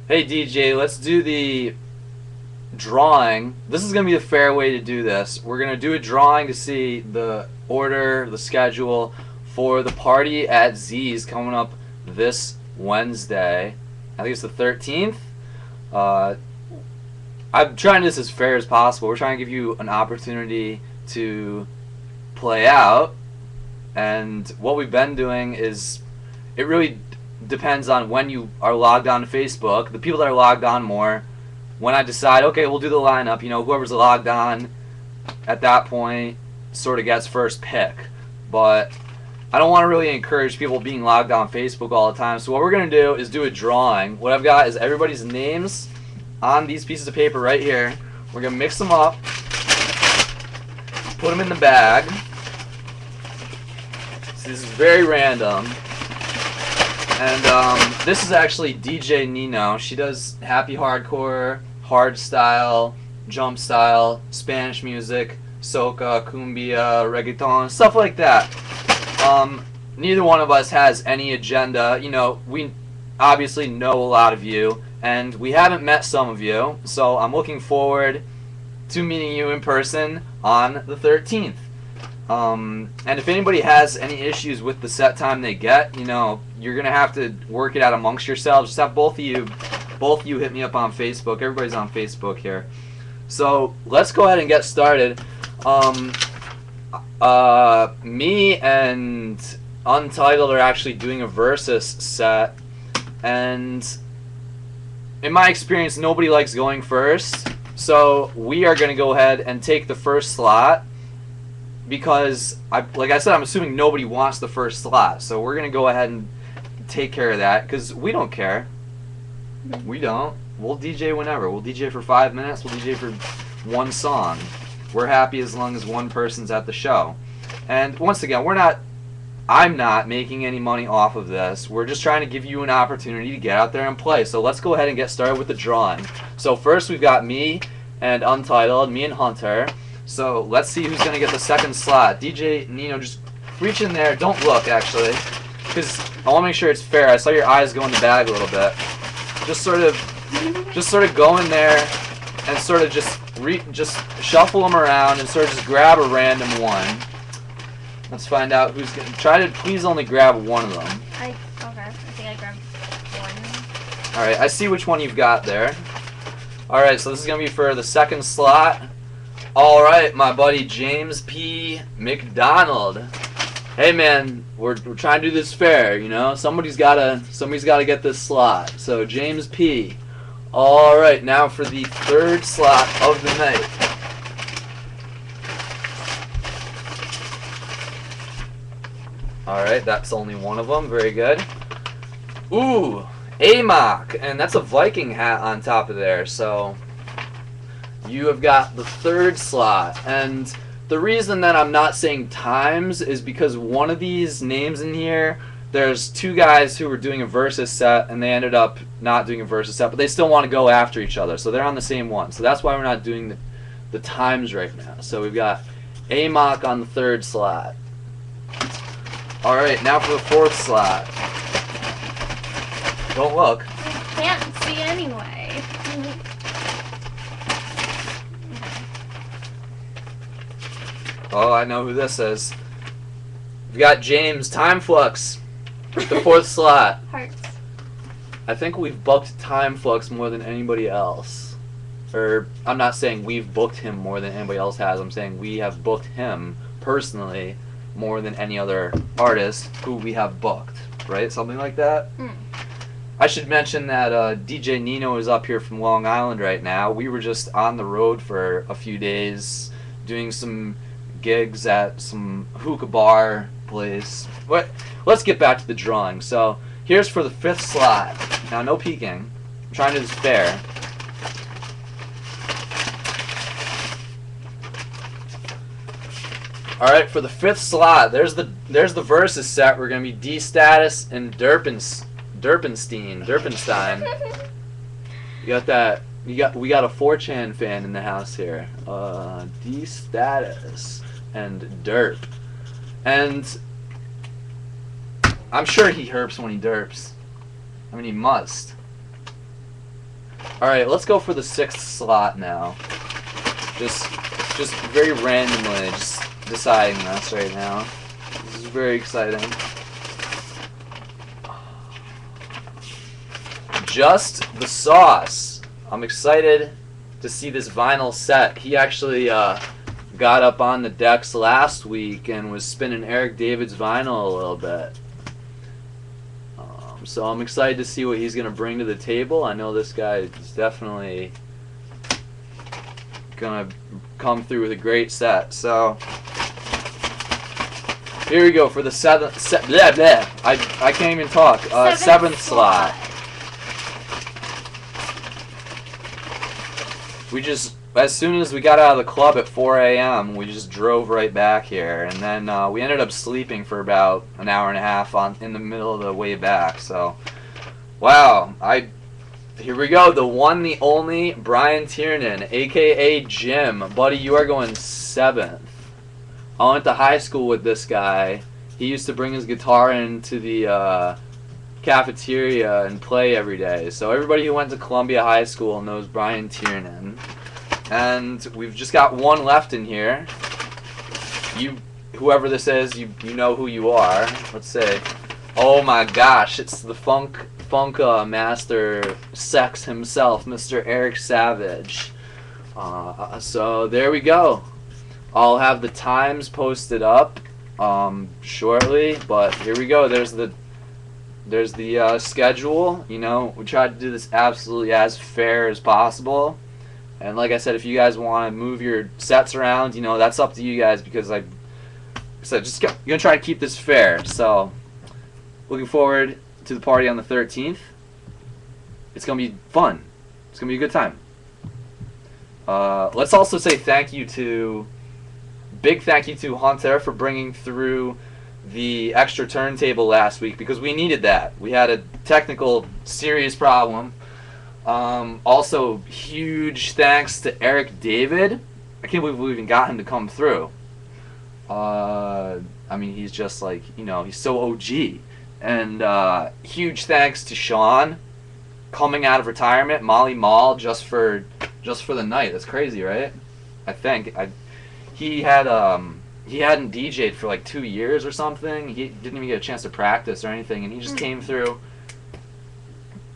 Hey DJ, let's do the drawing. This is going to be the fair way to do this. We're going to do a drawing to see the order, the schedule for the party at Z's coming up this Wednesday. I think it's the 13th. Uh, I'm trying this as fair as possible. We're trying to give you an opportunity to play out. And what we've been doing is it really depends on when you are logged on to Facebook. The people that are logged on more, when I decide, okay, we'll do the lineup, whoever's logged on at that point sort of gets first pick. But I don't want to really encourage people being logged on Facebook all the time. So what we're going to do is do a drawing. What I've got is everybody's names on these pieces of paper right here. We're going to mix them up, put them in the bag. So this is very random. And this is actually DJ Nino. She does happy hardcore, hard style, jump style, Spanish music, soca, cumbia, reggaeton, stuff like that. Neither one of us has any agenda. We obviously know a lot of you, and we haven't met some of you, so I'm looking forward to meeting you in person on the 13th. And if anybody has any issues with the set time they get, you're gonna have to work it out amongst yourselves. Just have both of you hit me up on Facebook. Everybody's on Facebook here. So let's go ahead and get started. Me and Untitled are actually doing a versus set, and in my experience, nobody likes going first. So we are gonna go ahead and take the first slot. Because, like I said, I'm assuming nobody wants the first slot. So we're going to go ahead and take care of that. Because we don't care. We don't. We'll DJ whenever. We'll DJ for 5 minutes. We'll DJ for one song. We're happy as long as one person's at the show. And once again, I'm not making any money off of this. We're just trying to give you an opportunity to get out there and play. So let's go ahead and get started with the drawing. So first we've got me and Untitled, me and Hunter. So let's see who's going to get the second slot. DJ Nino, just reach in there. Don't look, actually, because I want to make sure it's fair. I saw your eyes go in the bag a little bit. Just sort of go in there and sort of just shuffle them around and sort of just grab a random one. Let's find out who's going to try to please only grab one of them. Okay. I think I grabbed one. All right, I see which one you've got there. All right, so this is going to be for the second slot. All right, my buddy James P. McDonald. Hey man, we're trying to do this fair, Somebody's gotta get this slot. So James P. All right, now for the third slot of the night. All right, that's only one of them. Very good. Ooh, Amok, and that's a Viking hat on top of there. So you have got the third slot, and the reason that I'm not saying times is because one of these names in here, there's two guys who were doing a versus set, and they ended up not doing a versus set, but they still want to go after each other, so they're on the same one. So that's why we're not doing the times right now. So we've got Amok on the third slot. All right, now for the fourth slot. Don't look. I can't see anyway. Oh, I know who this is. We've got James Time Flux with the fourth slot. Hearts. I think we've booked Time Flux more than anybody else. Or, I'm not saying we've booked him more than anybody else has. I'm saying we have booked him personally more than any other artist who we have booked. Right? Something like that? Mm. I should mention that DJ Nino is up here from Long Island right now. We were just on the road for a few days doing some gigs at some hookah bar place. Let's get back to the drawing. So here's for the fifth slot. Now no peeking. I'm trying to do this fair. All right, for the fifth slot, there's the versus set. We're gonna be D Status and Derpenstein. You got that? We got a 4chan fan in the house here. D Status and Derp, and I'm sure he herps when he derps. I mean, he must. All right, let's go for the 6th slot now. Just very randomly, just deciding this right now. This is very exciting. Just the Sauce. I'm excited to see this vinyl set. He actually got up on the decks last week and was spinning Eric David's vinyl a little bit. So I'm excited to see what he's going to bring to the table. I know this guy is definitely going to come through with a great set. So here we go for the 7th I can't even talk. 7th slot. We just, as soon as we got out of the club at 4 a.m., we just drove right back here, and then we ended up sleeping for about an hour and a half in the middle of the way back. So, wow, here we go, the one, the only Brian Tiernan, aka Jim. Buddy, you are going 7th. I went to high school with this guy. He used to bring his guitar into the cafeteria and play every day. So everybody who went to Columbia High School knows Brian Tiernan. And we've just got one left in here. Whoever this is, you know who you are. Let's say, oh my gosh, it's the funk master sex himself, Mr. Eric Savage. So there we go. I'll have the times posted up shortly, but here we go. There's the schedule. You know, we tried to do this absolutely as fair as possible. And like I said, if you guys want to move your sets around, you know, that's up to you guys, because I said just gonna try to keep this fair. So looking forward to the party on the 13th. It's gonna be fun. It's gonna be a good time. Let's also say big thank you to Hunter for bringing through the extra turntable last week, because we needed that. We had a technical serious problem. Also, huge thanks to Eric David. I can't believe we even got him to come through. I mean, he's just like, you know, he's so OG. And huge thanks to Sean coming out of retirement, Molly Mall, just for the night. That's crazy, right? I think he hadn't DJ'd for like 2 years or something. He didn't even get a chance to practice or anything, and he just came through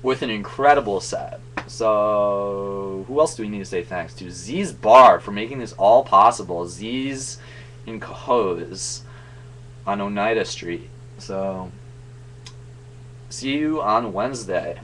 with an incredible set. So who else do we need to say thanks to? Z's Bar for making this all possible. Z's in Cohoes on Oneida Street. So see you on Wednesday.